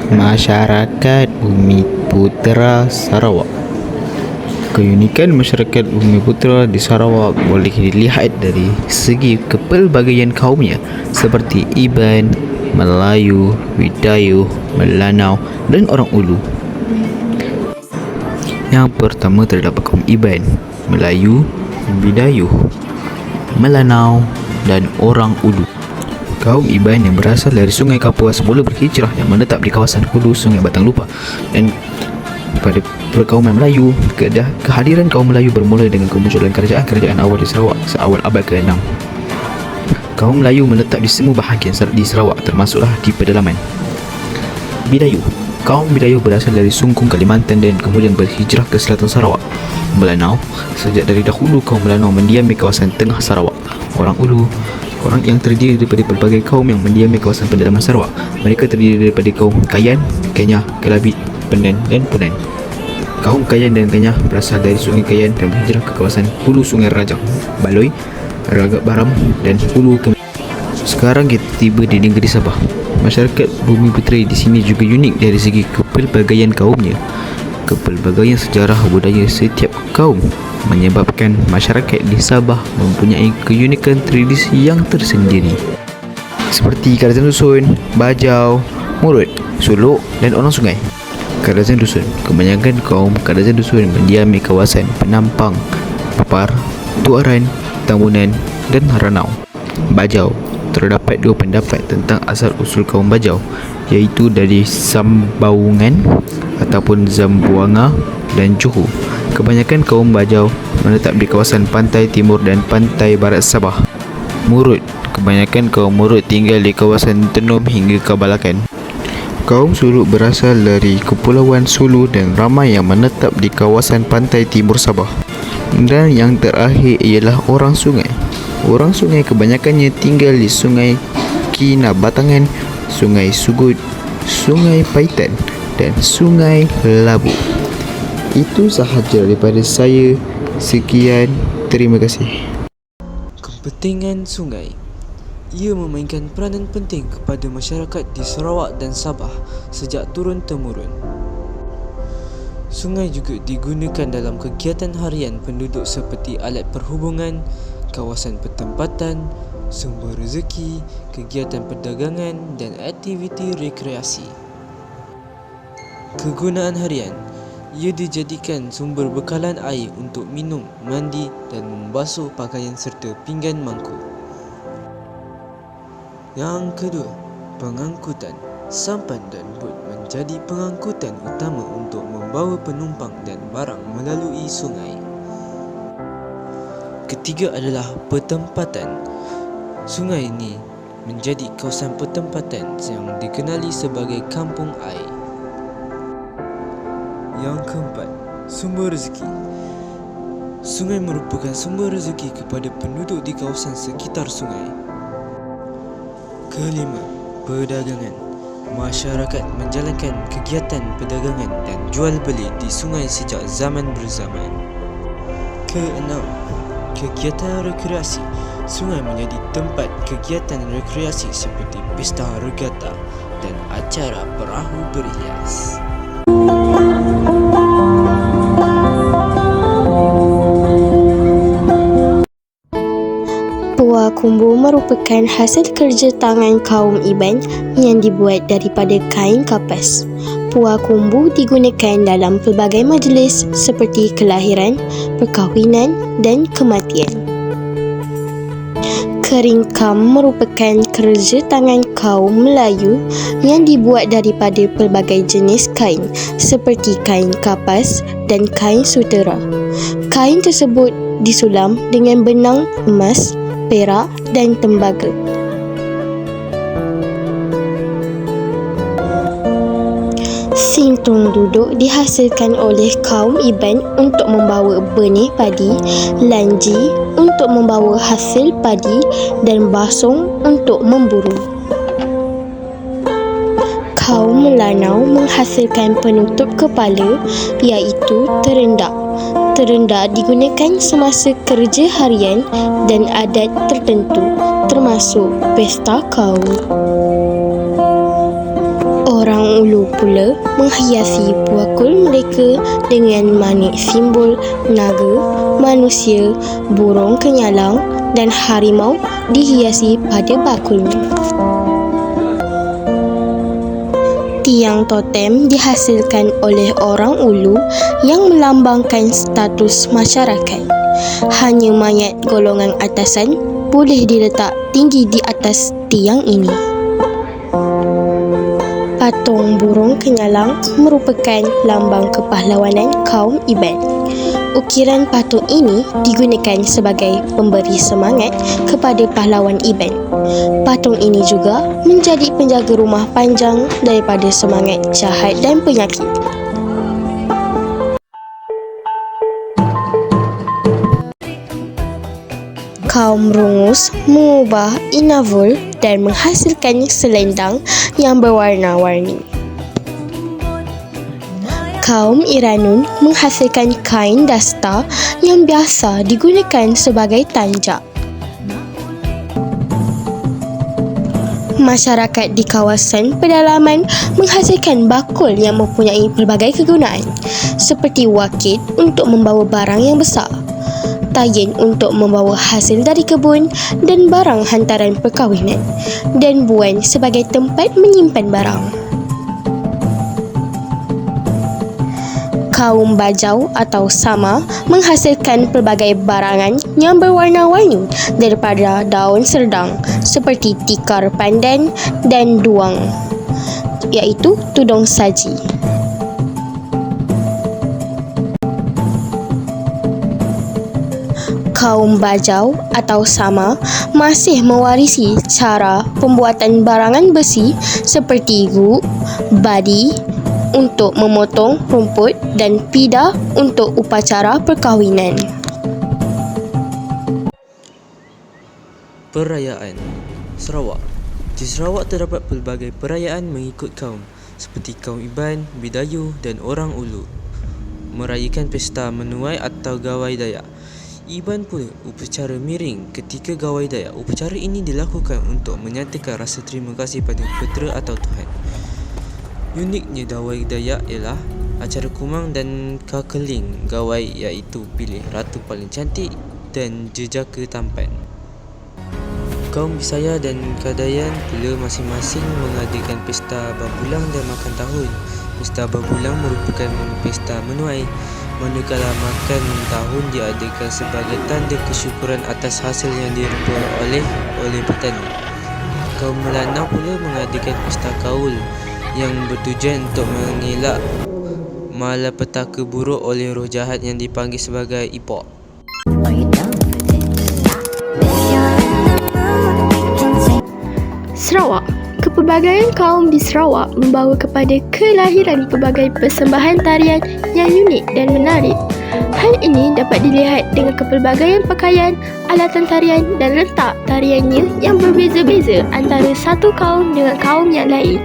Masyarakat Bumi Putera Sarawak. Keunikan masyarakat Bumi Putera di Sarawak boleh dilihat dari segi kepelbagaian kaumnya seperti Iban, Melayu, Bidayuh, Melanau dan orang Ulu. Yang pertama terdapat kaum Iban, Melayu, Bidayuh, Melanau dan orang Ulu. Kaum Iban yang berasal dari Sungai Kapuas mula berhijrah dan menetap di kawasan hulu Sungai Batang Lupa. Dan pada perkauman Melayu, kehadiran kaum Melayu bermula dengan kemunculan kerajaan-kerajaan awal di Sarawak seawal abad ke-6. Kaum Melayu menetap di semua bahagian di Sarawak termasuklah di pedalaman. Bidayuh. Kaum Bidayuh berasal dari Sungkung, Kalimantan dan kemudian berhijrah ke selatan Sarawak. Melanau. Sejak dari dahulu kaum Melanau mendiami kawasan tengah Sarawak. Orang Ulu. Orang yang terdiri daripada pelbagai kaum yang mendiami kawasan pedalaman Sarawak. Mereka terdiri daripada kaum Kayan, Kenyah, Kelabit, Penan dan Punan. Kaum Kayan dan Kenyah berasal dari Sungai Kayan dan berhijrah ke kawasan hulu Sungai Rajang, Baloi, Ragak Baram dan hulu ke. Sekarang kita tiba di negeri Sabah. Masyarakat Bumi Putera di sini juga unik dari segi kepelbagaian kaumnya. Kepelbagaian sejarah budaya setiap kaum menyebabkan masyarakat di Sabah mempunyai keunikan tradisi yang tersendiri seperti Kadazan Dusun, Bajau, Murut, Suluk dan orang sungai. Kadazan Dusun. Kebanyakan kaum Kadazan Dusun mendiami kawasan Penampang, Papar, Tuaran, Tambunan dan Ranau. Bajau. Terdapat dua pendapat tentang asal-usul kaum Bajau, iaitu dari Sambaungan ataupun Zamboanga dan Johor. Kebanyakan kaum Bajau menetap di kawasan pantai timur dan pantai barat Sabah. Murut. Kebanyakan kaum Murut tinggal di kawasan Tenom hingga Kabalakan. Kaum Suluk berasal dari Kepulauan Sulu dan ramai yang menetap di kawasan pantai timur Sabah. Dan yang terakhir ialah orang sungai. Orang sungai kebanyakannya tinggal di Sungai Kinabatangan, Sungai Sugut, Sungai Paitan dan Sungai Labu. Itu sahaja daripada saya. Sekian, terima kasih. Kepentingan sungai. Ia memainkan peranan penting kepada masyarakat di Sarawak dan Sabah sejak turun-temurun. Sungai juga digunakan dalam kegiatan harian penduduk seperti alat perhubungan, kawasan pertempatan, sumber rezeki, kegiatan perdagangan dan aktiviti rekreasi. Kegunaan harian. Ia dijadikan sumber bekalan air untuk minum, mandi dan membasuh pakaian serta pinggan mangkuk. Yang kedua, pengangkutan. Sampan dan bot menjadi pengangkutan utama untuk membawa penumpang dan barang melalui sungai. Ketiga adalah pertempatan. Sungai ini menjadi kawasan pertempatan yang dikenali sebagai kampung air. Yang keempat, sumber rezeki. Sungai merupakan sumber rezeki kepada penduduk di kawasan sekitar sungai. Kelima, perdagangan. Masyarakat menjalankan kegiatan perdagangan dan jual beli di sungai sejak zaman berzaman. Keenam, kegiatan rekreasi. Sungai menjadi tempat kegiatan rekreasi seperti pesta regata dan acara perahu berhias. Puak kumbu merupakan hasil kerja tangan kaum Iban yang dibuat daripada kain kapas. Puak kumbu digunakan dalam pelbagai majlis seperti kelahiran, perkahwinan dan kematian. Keringkam merupakan kerja tangan kaum Melayu yang dibuat daripada pelbagai jenis kain seperti kain kapas dan kain sutera. Kain tersebut disulam dengan benang emas, perak dan tembaga. Sintong duduk dihasilkan oleh kaum Iban untuk membawa benih padi, lanji untuk membawa hasil padi dan basong untuk memburu. Kaum Melanau menghasilkan penutup kepala iaitu terendak. Terendak digunakan semasa kerja harian dan adat tertentu termasuk pesta kaum. Orang Ulu pula mula menghiasi bakul mereka dengan manik simbol naga, manusia, burung kenyalang dan harimau dihiasi pada bakulnya. Tiang totem dihasilkan oleh orang Ulu yang melambangkan status masyarakat. Hanya mayat golongan atasan boleh diletak tinggi di atas tiang ini. Patung burung kenyalang merupakan lambang kepahlawanan kaum Iban. Ukiran patung ini digunakan sebagai pemberi semangat kepada pahlawan Iban. Patung ini juga menjadi penjaga rumah panjang daripada semangat jahat dan penyakit. Kaum Rungus mengubah inavul dan menghasilkan selendang yang berwarna-warni. Kaum Iranun menghasilkan kain dasta yang biasa digunakan sebagai tanjak. Masyarakat di kawasan pedalaman menghasilkan bakul yang mempunyai pelbagai kegunaan, seperti wakit untuk membawa barang yang besar, tayin untuk membawa hasil dari kebun dan barang hantaran perkahwinan, dan buan sebagai tempat menyimpan barang. Kaum Bajau atau Sama menghasilkan pelbagai barangan yang berwarna-warni daripada daun serdang seperti tikar pandan dan duang, iaitu tudung saji. Kaum Bajau atau Sama masih mewarisi cara pembuatan barangan besi seperti guk, badi untuk memotong rumput dan pida untuk upacara perkahwinan. Perayaan Sarawak. Di Sarawak terdapat pelbagai perayaan mengikut kaum seperti kaum Iban, Bidayu dan orang Ulu merayakan pesta menuai atau gawai Dayak. Iban pula upacara miring ketika gawai Dayak. Upacara ini dilakukan untuk menyatakan rasa terima kasih pada putera atau Tuhan. Uniknya gawai Dayak ialah acara kumang dan kakeling gawai, iaitu pilih ratu paling cantik dan jejaka tampan. Kaum Bisaya dan Kadayan pula masing-masing mengadakan pesta babulang dan makan tahun. Pesta babulang merupakan pesta menuai, manakala makan tahun diadakan sebagai tanda kesyukuran atas hasil yang diperoleh oleh petani. Kaum Melanau pula mengadakan pesta kaul yang bertujuan untuk mengelak malapetaka buruk oleh roh jahat yang dipanggil sebagai ipok. Sarawak. Kepelbagaian kaum di Sarawak membawa kepada kelahiran pelbagai persembahan tarian yang unik dan menarik. Hal ini dapat dilihat dengan kepelbagaian pakaian, alatan tarian dan letak tariannya yang berbeza-beza antara satu kaum dengan kaum yang lain.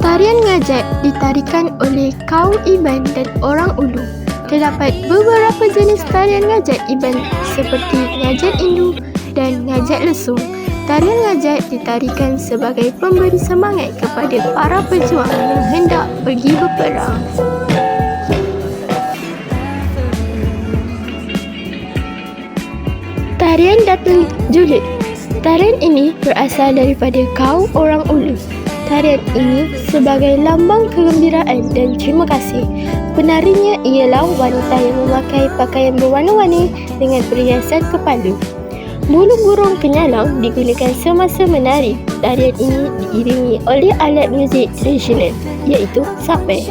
Tarian ngajat ditarikan oleh kaum Iban dan orang Ulu. Terdapat beberapa jenis tarian ngajat Iban seperti ngajat Indu dan ngajat Lesung. Tarian ngajat ditarikan sebagai pemberi semangat kepada para pejuang yang hendak pergi berperang. Tarian Datuk Julid. Tarian ini berasal daripada kaum orang Ulu. Tarian ini sebagai lambang kegembiraan dan terima kasih. Penarinya ialah wanita yang memakai pakaian berwarna-warni dengan perhiasan kepala. Bulu burung kenyalang digunakan semasa menari. Tarian ini diiringi oleh alat muzik tradisional, iaitu sapai.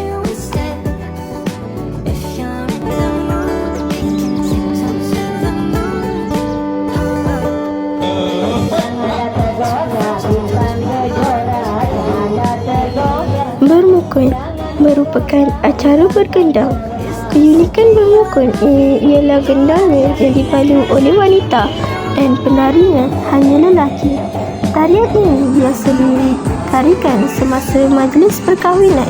Bermukun merupakan acara bergendang. Keunikan bermukun ini ialah gendangnya yang dipalu oleh wanita dan penarinya hanya lelaki. Tarian ini biasa ditarikan semasa majlis perkahwinan.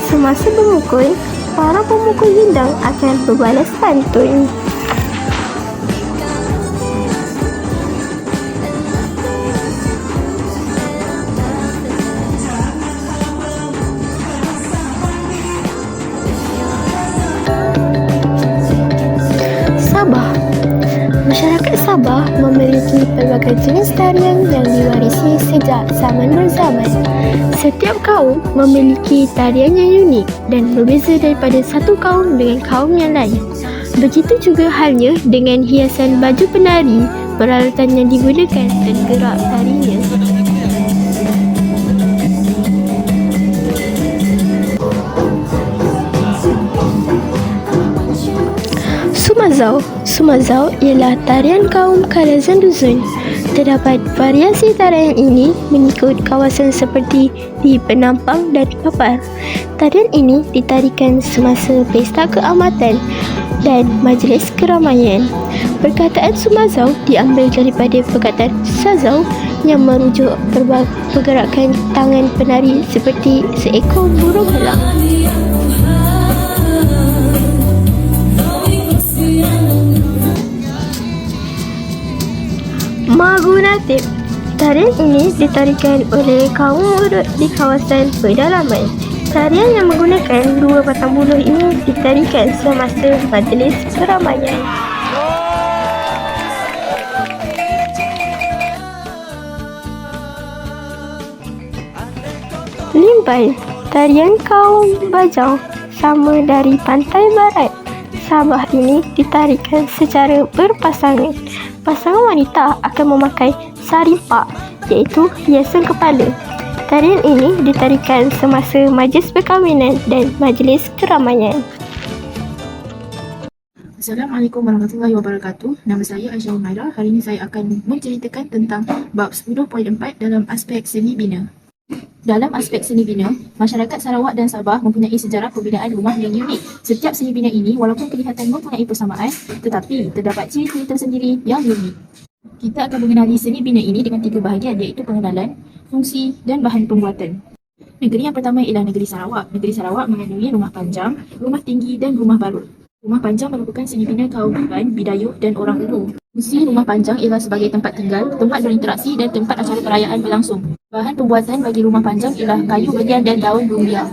Semasa bermukun, para pemukul gendang akan berbalas pantun. Sabah memiliki pelbagai jenis tarian yang diwarisi sejak zaman berzaman. Setiap kaum memiliki tarian yang unik dan berbeza daripada satu kaum dengan kaum yang lain. Begitu juga halnya dengan hiasan baju penari, peralatan yang digunakan dan gerak tarinya. Sumazau ialah tarian kaum Kalazan Dusun. Terdapat variasi tarian ini mengikut kawasan seperti di Penampang dan Papar. Tarian ini ditarikan semasa pesta keamatan dan majlis keramaian. Perkataan Sumazau diambil daripada perkataan Sazau yang merujuk pergerakan tangan penari seperti seekor burung helang. Magunatip. Tarian ini ditarikan oleh kaum urut di kawasan pedalaman. Tarian yang menggunakan dua batang buluh ini ditarikan semasa majlis keramaian. Limbai. Tarian kaum Bajau sama dari pantai barat Sabah ini ditarikan secara berpasangan. Pasangan wanita akan memakai sarimpak iaitu hiasan kepala. Tarian ini ditarikan semasa majlis perkahwinan dan majlis keramaian. Assalamualaikum warahmatullahi wabarakatuh. Nama saya Aisyah Umairah. Hari ini saya akan menceritakan tentang bab 10.4 dalam aspek seni bina. Dalam aspek seni bina, masyarakat Sarawak dan Sabah mempunyai sejarah pembinaan rumah yang unik. Setiap seni bina ini walaupun kelihatan mempunyai persamaan, tetapi terdapat ciri-ciri tersendiri yang unik. Kita akan mengenali seni bina ini dengan 3 bahagian iaitu pengenalan, fungsi dan bahan pembuatan. Negeri yang pertama ialah negeri Sarawak. Negeri Sarawak mengandungi rumah panjang, rumah tinggi dan rumah barut. Rumah panjang merupakan seni bina kaum Iban, Bidayuh dan orang Ulu. Fungsi rumah panjang ialah sebagai tempat tinggal, tempat berinteraksi dan tempat acara perayaan berlangsung. Bahan pembuatan bagi rumah panjang ialah kayu belian dan daun rumbia.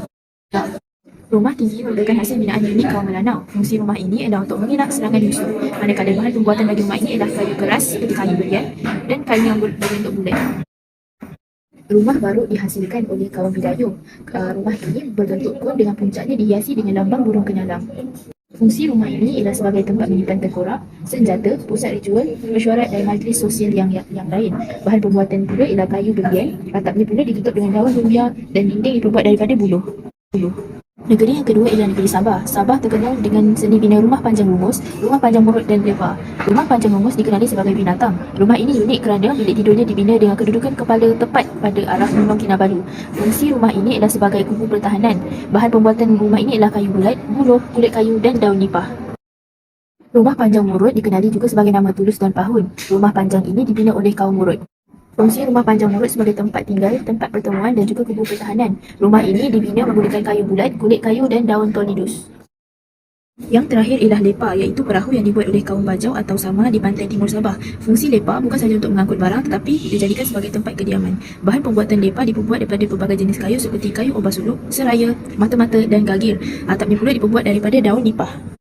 Rumah tinggi merupakan hasil binaan unik kaum Melanau. Fungsi rumah ini adalah untuk mengelak serangan musuh. Manakala bahan pembuatan bagi rumah ini ialah kayu keras seperti kayu belian dan kayu yang berbentuk bulat. Rumah barut dihasilkan oleh kaum Bidayuh. Rumah ini berbentuk kon dengan puncaknya dihiasi dengan lambang burung kenalam. Fungsi rumah ini ialah sebagai tempat menyimpan tengkorak, senjata, pusat ritual, mesyuarat dan majlis sosial yang lain. Bahan pembuatan pula ialah kayu belian, atapnya pula ditutup dengan daun rumbia dan dinding diperbuat daripada buluh. Negeri yang kedua ialah negeri Sabah. Sabah terkenal dengan seni bina rumah panjang rumus, rumah panjang murut dan lebar. Rumah panjang rumus dikenali sebagai binatang. Rumah ini unik kerana bilik tidurnya dibina dengan kedudukan kepala tepat pada arah Gunung Kinabalu. Fungsi rumah ini ialah sebagai kubu pertahanan. Bahan pembuatan rumah ini ialah kayu bulat, buluh, kulit kayu dan daun nipah. Rumah panjang murut dikenali juga sebagai nama tulus dan pahun. Rumah panjang ini dibina oleh kaum murut. Fungsi rumah panjang murut sebagai tempat tinggal, tempat pertemuan dan juga kubu pertahanan. Rumah ini dibina menggunakan kayu bulat, kulit kayu dan daun tolidus. Yang terakhir ialah lepa, iaitu perahu yang dibuat oleh kaum Bajau atau Sama di pantai timur Sabah. Fungsi lepa bukan sahaja untuk mengangkut barang tetapi dijadikan sebagai tempat kediaman. Bahan pembuatan lepa diperbuat daripada pelbagai jenis kayu seperti kayu obas suluk, seraya, mata-mata dan gagir. Atapnya pula diperbuat daripada daun nipah.